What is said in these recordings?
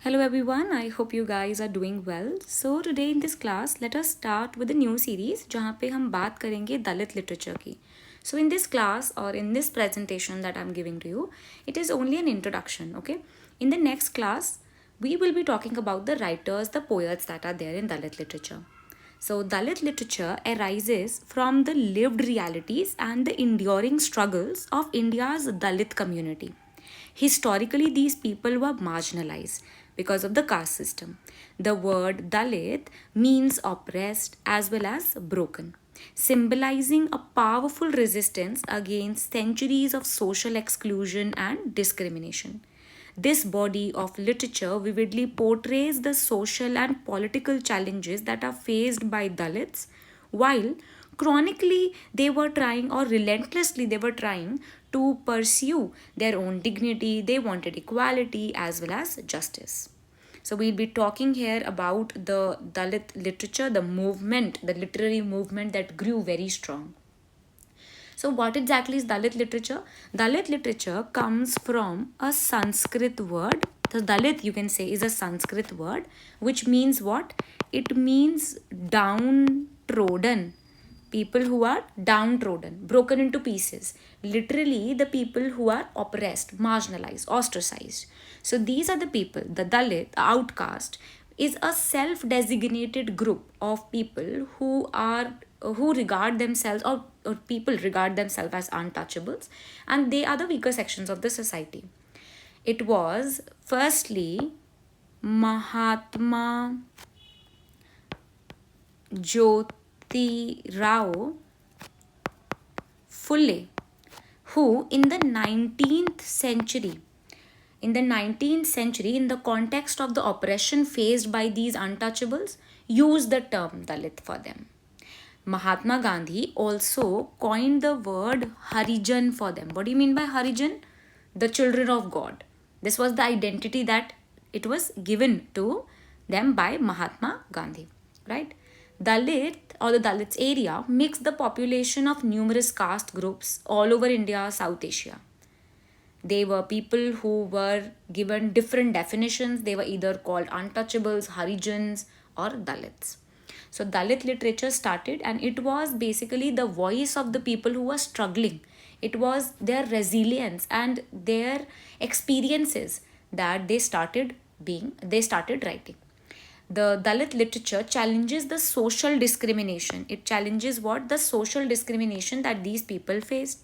Hello everyone, I hope you guys are doing well. So today in this class, let us start with a new series जहाँ पे हम बात करेंगे दलित literature की. So in this class or in this presentation that I'm giving to you, it is only an introduction, okay? In the next class, we will be talking about the writers, the poets that are there in Dalit literature. So Dalit literature arises from the lived realities and the enduring struggles of India's Dalit community. Historically, these people were marginalized because of the caste system. The word Dalit means oppressed as well as broken, symbolizing a powerful resistance against centuries of social exclusion and discrimination. This body of literature vividly portrays the social and political challenges that are faced by Dalits, while chronically they were trying or relentlessly they were trying to pursue their own dignity. They wanted equality as well as justice. So we'll be talking here about the Dalit literature, the movement, the literary movement that grew very strong. So, what exactly is Dalit literature? Dalit literature comes from a Sanskrit word. The Dalit, you can say, is a Sanskrit word which means what? It means downtrodden. People who are downtrodden, broken into pieces. Literally, the people who are oppressed, marginalized, ostracized. So, these are the people, the Dalit, the outcast, is a self-designated group of people who regard themselves or people regard themselves as untouchables, and they are the weaker sections of the society. It was firstly Mahatma Jyoti Rao Phule, who in the context of the oppression faced by these untouchables, used the term Dalit for them. Mahatma Gandhi also coined the word Harijan for them. What do you mean by Harijan? The children of God. This was the identity that it was given to them by Mahatma Gandhi, right? Dalit or the Dalits area mixed the population of numerous caste groups all over India, South Asia. They were people who were given different definitions. They were either called untouchables, Harijans, or Dalits. So, Dalit literature started, and it was basically the voice of the people who were struggling. It was their resilience and their experiences that they started writing. The Dalit literature challenges the social discrimination. It challenges what? The social discrimination that these people faced.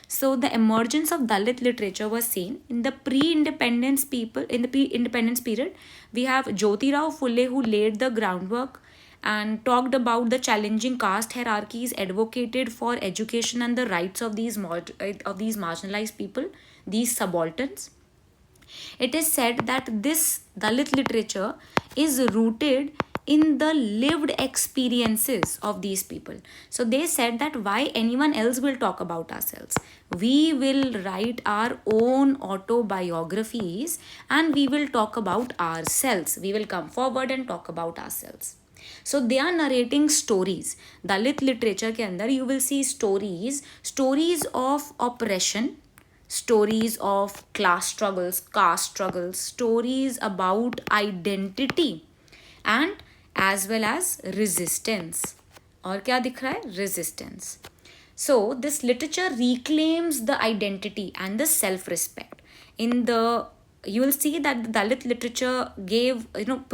So the emergence of Dalit literature was seen in the pre-independence people. In the pre-independence period, we have Jyoti Rao Phule, who laid the groundwork and talked about the challenging caste hierarchies, advocated for education and the rights of these marginalized people, these subalterns. It is said that this Dalit literature is rooted in the lived experiences of these people. So they said that why anyone else will talk about ourselves? We will write our own autobiographies and we will talk about ourselves. We will come forward and talk about ourselves. So they are narrating stories. Dalit literature के अंदर you will see stories of oppression, stories of class struggles, caste struggles, stories about identity and as well as resistance. और क्या दिख रहा है? Resistance. So this literature reclaims the identity and the self-respect. You will see that the Dalit literature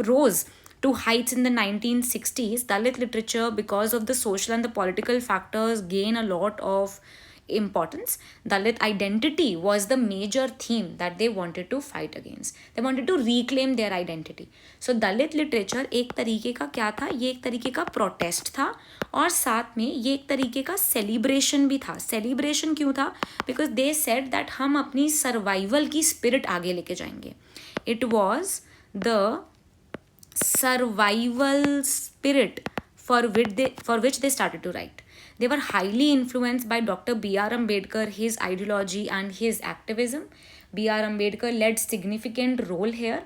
rose to heights in the 1960s. Dalit literature, because of the social and the political factors, gain a lot of importance. Dalit identity was the major theme that they wanted to fight against. They wanted to reclaim their identity. So Dalit literature एक तरीके का क्या था? ये एक तरीके का protest था और साथ में ये एक तरीके का सेलिब्रेशन भी था. सेलिब्रेशन क्यों था? बिकॉज दे सेड दैट हम अपनी सर्वाइवल की स्पिरिट आगे लेके जाएंगे. It was the survival spirit for which they started to write. They were highly influenced by Dr. B.R. Ambedkar, his ideology and his activism. B.R. Ambedkar led significant role here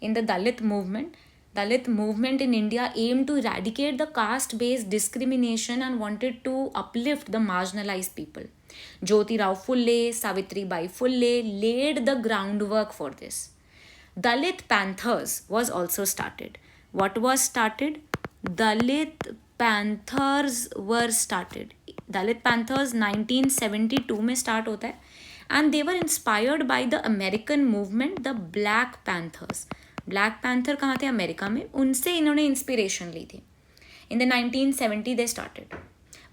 in the Dalit movement. Dalit movement in India aimed to eradicate the caste-based discrimination and wanted to uplift the marginalized people. Jyoti Rao Phule, Savitri Bai Phule laid the groundwork for this. Dalit Panthers was also started. What was started? Dalit Panthers were started. Dalit Panthers 1972 में start होता है, and they were inspired by the American movement, the Black Panthers. Black Panther कहाँ थे? America में. उनसे इन्होंने inspiration ली थी. In the 1970 they started.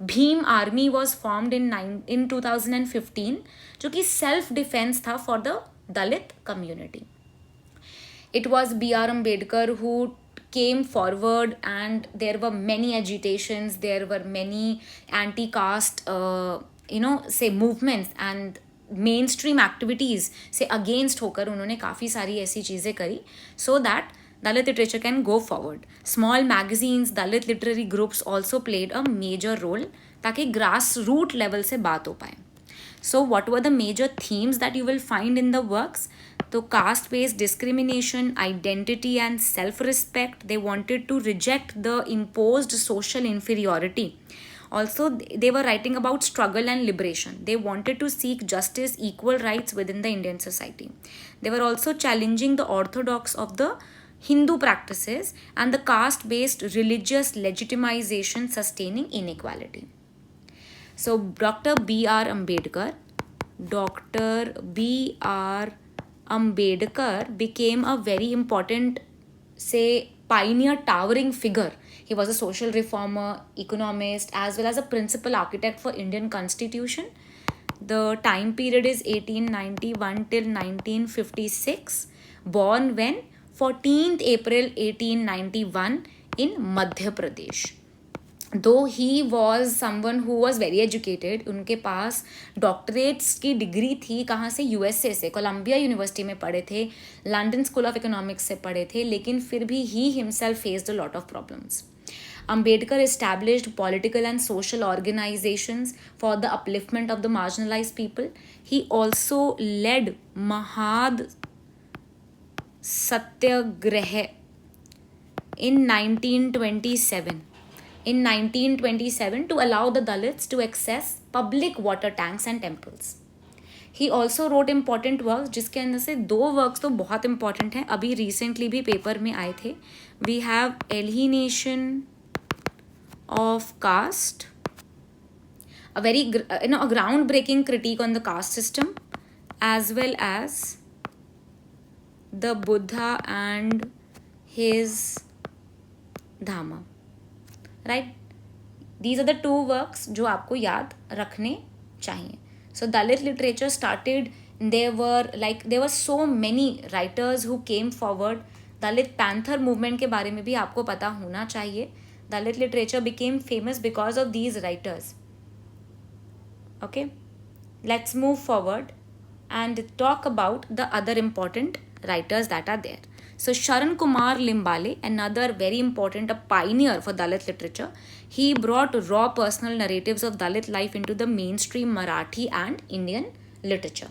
Bhim army was formed in 2015, जो कि सेल्फ डिफेंस था for the Dalit community. It was B.R. Ambedkar who came forward, and there were many agitations, there were many anti-caste, say movements and mainstream activities से against होकर उन्होंने काफ़ी सारी ऐसी चीज़ें करी so that Dalit literature can go forward. Small magazines, Dalit literary groups also played a major role ताकि grassroots level से बात हो पाए. So what were the major themes that you will find in the works? So caste-based discrimination, identity and self-respect. They wanted to reject the imposed social inferiority. Also, they were writing about struggle and liberation. They wanted to seek justice, equal rights within the Indian society. They were also challenging the orthodox of the Hindu practices and the caste-based religious legitimization sustaining inequality. So Dr. B.R. Ambedkar became a very important, pioneer, towering figure. He was a social reformer, economist, as well as a principal architect for Indian Constitution. The time period is 1891 till 1956. Born when? 14th April 1891 in Madhya Pradesh. Though he was someone who was very educated, उनके पास doctorates की degree थी. कहाँ से? USA से. Colombia university में पढ़े थे, London school of economics से पढ़े थे, लेकिन फिर भी he himself faced a lot of problems. Ambedkar established political and social organizations for the upliftment of the marginalized people. He also led Mahad Satyagraha in 1927. In 1927 to allow the Dalits to access public water tanks and temples. He also wrote important works, जिसके अंदर से 2 works तो बहुत important हैं, अभी recently भी paper में आए थे. We have Alienation of Caste, a very a groundbreaking critique on the caste system, as well as the Buddha and his Dhamma. Right? These are the 2 works जो आपको याद रखने चाहिए. So Dalit literature started. There were so many writers who came forward. Dalit Panther movement के बारे में भी आपको पता होना चाहिए. Dalit literature became famous because of these writers. Okay, let's move forward and talk about the other important writers that are there. So Sharan Kumar Limbale, another very important, a pioneer for Dalit literature. He brought raw personal narratives of Dalit life into the mainstream Marathi and Indian literature.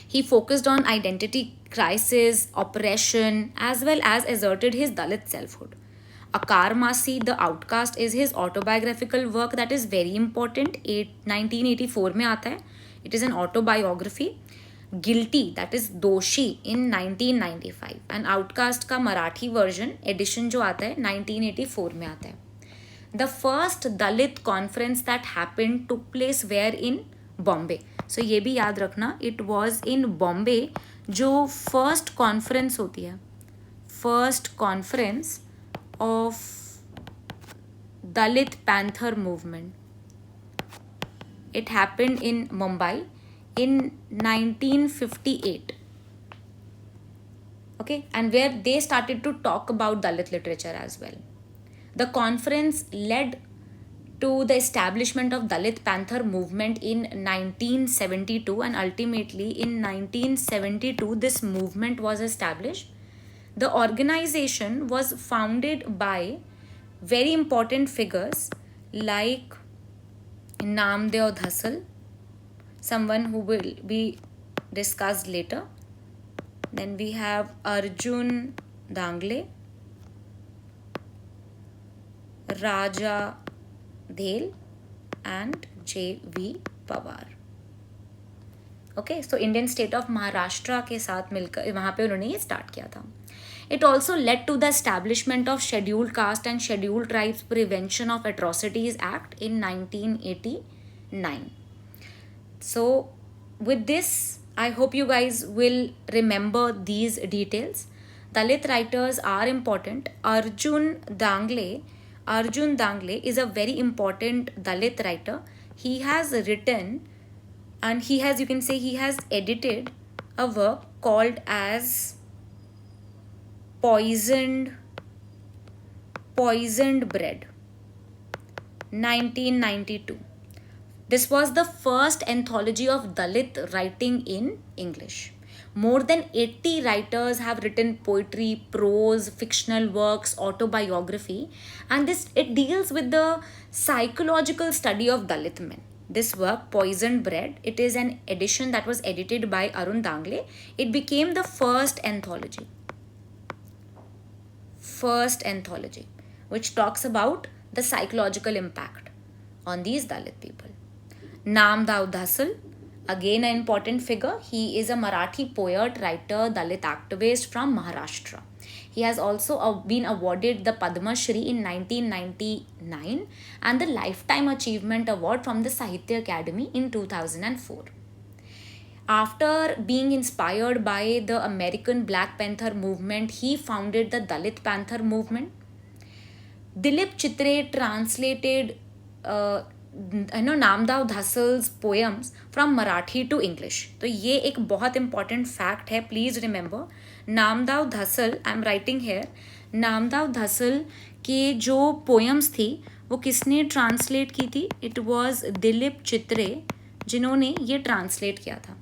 He focused on identity crisis, oppression, as well as asserted his Dalit selfhood. Akar Masi, The Outcast, is his autobiographical work that is very important. 1984 में आता है. It is an autobiography. Guilty, that is दोषी, in 1995. And Outcast का Marathi version addition जो आता है 1984 में आता है. The first Dalit conference that happened took place where in Bombay. So ये भी याद रखना, it was in Bombay. जो first conference होती है, first conference of Dalit Panther movement, it happened in Mumbai in 1958. Okay, and where they started to talk about Dalit literature as well. The conference led to the establishment of Dalit Panther movement in 1972, and ultimately in 1972 this movement was established. The organization was founded by very important figures like Namdeo Dhasal, someone who will be discussed later. Then we have Arjun Dangle, Raja Dhel, and J.V. Pawar. Okay, so Indian state of Maharashtra के साथ मिलकर वहाँ पे उन्होंने ये start किया था. It also led to the establishment of Scheduled Caste and Scheduled Tribes Prevention of Atrocities Act in 1989. So, with this, I hope you guys will remember these details. Dalit writers are important. Arjun Dangle is a very important Dalit writer. He has written, and he has edited a work called as Poisoned Bread, 1992. This was the first anthology of Dalit writing in English. More than 80 writers have written poetry, prose, fictional works, autobiography, and it deals with the psychological study of Dalit men. This work, Poisoned Bread, it is an edition that was edited by Arun Dangle. It became the first anthology, which talks about the psychological impact on these Dalit people. Namdao Dhasal, again an important figure. He is a Marathi poet, writer, Dalit activist from Maharashtra. He has also been awarded the Padma Shri in 1999 and the Lifetime Achievement Award from the Sahitya Academy in 2004. After being inspired by the American Black Panther movement, he founded the Dalit Panther movement. Dilip Chitre translated Namdeo Dhasal's poems from Marathi to English. तो ये एक बहुत important fact है, please remember. Namdeo Dhasal, I am writing here, Namdeo Dhasal के जो poems थी वो किसने ट्रांसलेट की थी? इट वॉज दिलीप चित्रे जिन्होंने ये ट्रांसलेट किया था.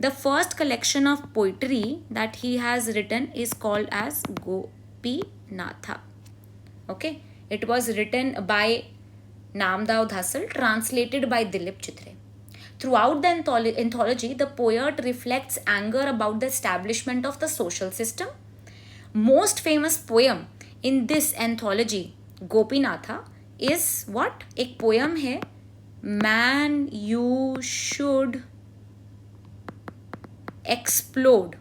The first collection of poetry that he has written is called as Gopinatha. Okay, it was written by Namdao Dhasal, translated by Dilip Chitre. Throughout the anthology, the poet reflects anger about the establishment of the social system. Most famous poem in this anthology, Gopinatha, is what? एक poem है, Man You Should Explode,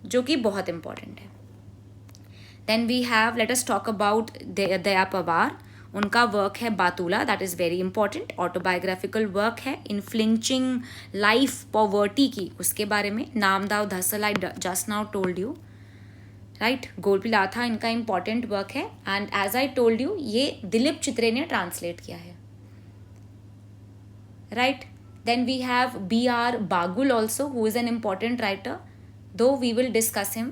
जो कि बहुत important है. Then we have, let us talk about Daya Pawar. उनका work है Batula, that is very important, autobiographical work है influencing life poverty की, उसके बारे में. Namdeo Dhasal, I just now told you, right. Gopinatha इनका इंपॉर्टेंट वर्क है, and as I told you ये दिलीप चित्रे ने ट्रांसलेट किया है, right. Then we have B.R. Bagul also, who is an important writer, though we will discuss him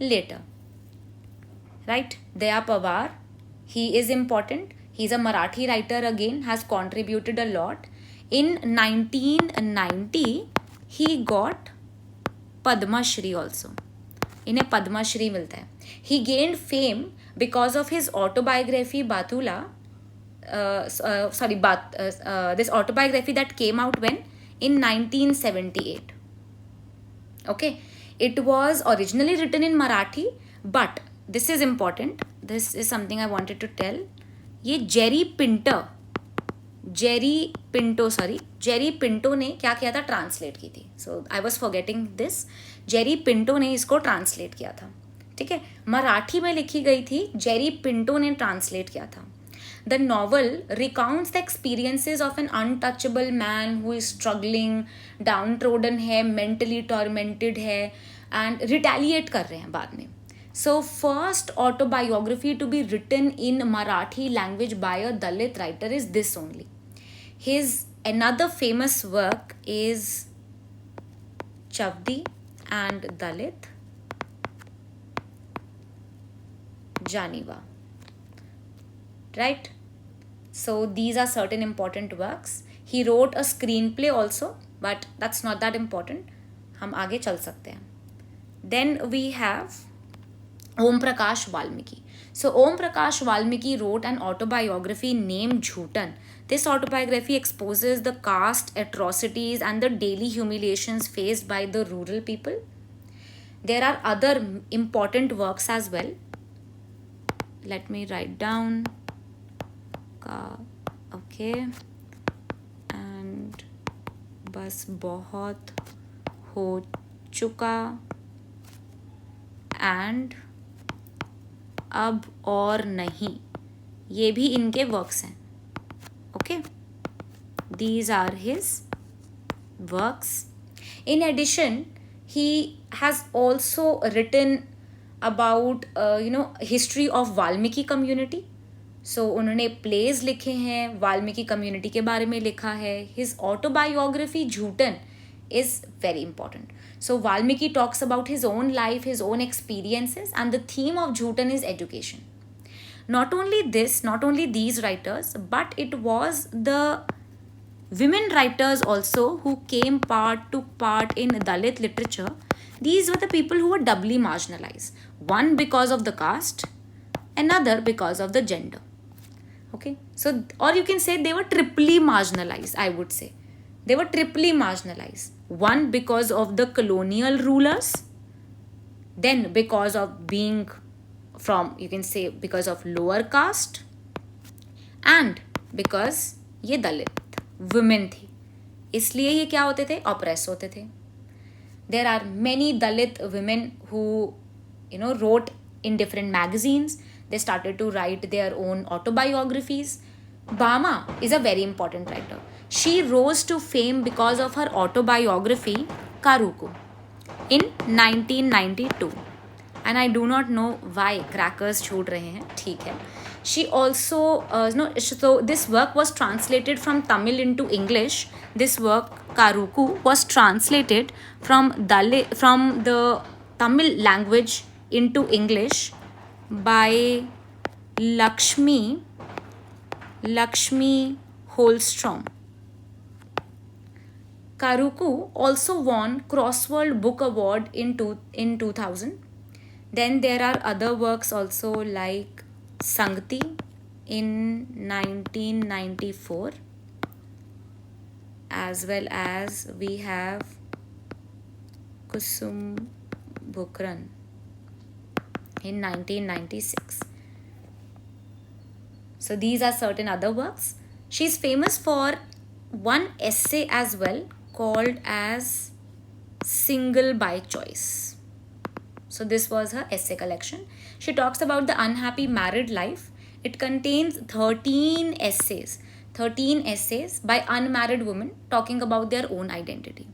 later, right. Daya Pawar, he is important. He's a Marathi writer again, has contributed a lot. In 1990, he got Padma Shri also. इन्हें पद्मा श्री मिलता है. He gained fame because of his autobiography Batula. This autobiography that came out when? In 1978. Okay. It was originally written in Marathi, but this is important. This is something I wanted to tell. ये जेरी पिंटो ने क्या किया था? Translate की थी. So I was forgetting this. Jerry Pinto ने इसको translate किया था, ठीक है. मराठी में लिखी गई थी, जेरी पिंटो ने ट्रांसलेट किया था. The novel recounts the experiences of an untouchable man who is struggling, downtrodden है, मेंटली टॉर्मेंटेड है, एंड रिटेलिएट कर रहे हैं बाद में. So, first autobiography to be written in Marathi language by a Dalit writer is this only. His another famous work is Chavdi and Dalit Janiva. Right? So, these are certain important works. He wrote a screenplay also, but that's not that important. हम आगे चल सकते हैं. Then we have Om Prakash Valmiki. So Om Prakash Valmiki wrote an autobiography named Jhutan. This autobiography exposes the caste atrocities and the daily humiliations faced by the rural people. There are other important works as well. Let me write down. Okay. And बस बहुत हो चुका and अब और नहीं, ये भी इनके वर्क्स हैं. Okay, these are his works. In addition, he has also written about history of Valmiki community. So उन्होंने plays लिखे हैं, वाल्मीकि community के बारे में लिखा है. His autobiography झूठन is very important. So Valmiki talks about his own life, his own experiences, and the theme of झूठन is education. Not only this, not only these writers, but it was the women writers also who took part in Dalit literature. These were the people who were doubly marginalized. One because of the caste, another because of the gender. Okay, so, or you can say they were triply marginalized, I would say. They were triply marginalized. One because of the colonial rulers, then because of being from, you can say, because of lower caste, and because ये दलित women थी, इसलिए ये क्या होते थे, oppress होते थे. There are many Dalit women who wrote in different magazines. They started to write their own autobiographies. Bama is a very important writer. She rose to fame because of her autobiography Karuku in 1992. And I do not know why crackers छोड़ रहे हैं, ठीक है. She also, so this work was translated from Tamil into English. This work, Karuku, was translated from the Tamil language into English by Lakshmi Holstrom. Karuku also won Crossworld Book Award in 2000. Then there are other works also like Sangti in 1994, as well as we have Kusum Bukran in 1996. So these are certain other works. She's famous for one essay as well called as Single by Choice. So this was her essay collection. She talks about the unhappy married life. It contains 13 essays by unmarried women talking about their own identity.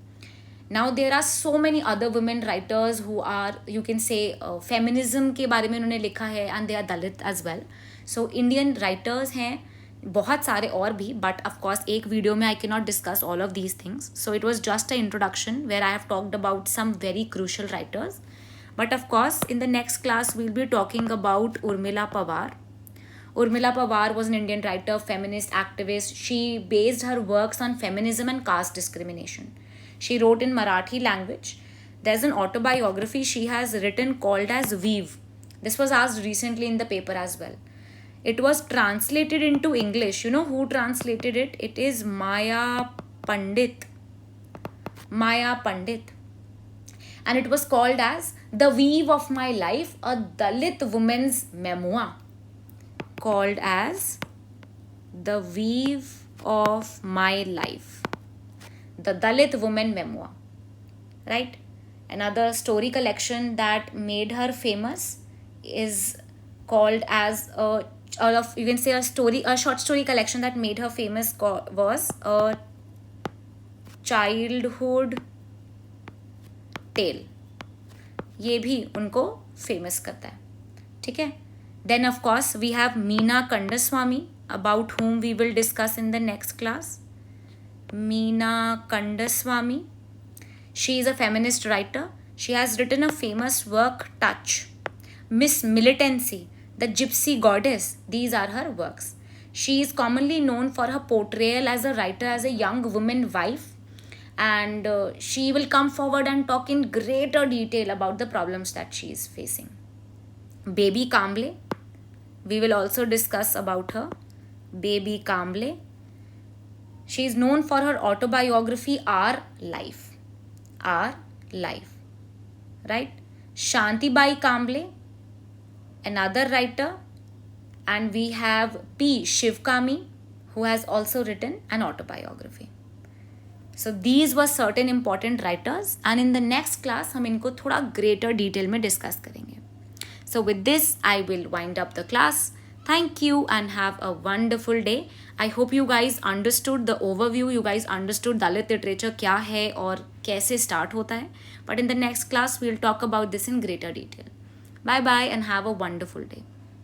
Now there are so many other women writers who are, you can say, feminism के बारे में उन्होंने लिखा है, and they are Dalit as well. So Indian writers हैं बहुत सारे और भी, but of course एक वीडियो में I cannot discuss all of these things. So it was just an introduction where I have talked about some very crucial writers. But of course, in the next class, we'll be talking about Urmila Pawar. Urmila Pawar was an Indian writer, feminist, activist. She based her works on feminism and caste discrimination. She wrote in Marathi language. There's an autobiography she has written called as Weave. This was asked recently in the paper as well. It was translated into English. You know who translated it? It is Maya Pandit. And it was called as The Weave of My Life, a Dalit woman's memoir. Called as The Weave of My Life, the Dalit woman memoir. Right? Another story collection that made her famous is called as a short story collection that made her famous was a childhood tale. ये भी उनको famous करता है, ठीक है. Then of course we have Meena Kandaswamy, about whom we will discuss in the next class. Meena Kandaswamy, she is a feminist writer. She has written a famous work, Touch, Miss Militancy, The Gypsy Goddess. These are her works. She is commonly known for her portrayal as a writer, as a young woman wife, and she will come forward and talk in greater detail about the problems that she is facing. Baby Kamble, we will also discuss about her. Baby Kamble, she is known for her autobiography Our Life, right? Shantibai Kamble, another writer, and we have P. Shivkami, who has also written an autobiography. So these were certain important writers and in the next class हम इनको थोड़ा greater detail में discuss करेंगे. So with this, I will wind up the class. Thank you and have a wonderful day. I hope you guys understood the overview. You guys understood Dalit literature क्या है और कैसे start होता है. But in the next class, we'll talk about this in greater detail. Bye bye and have a wonderful day.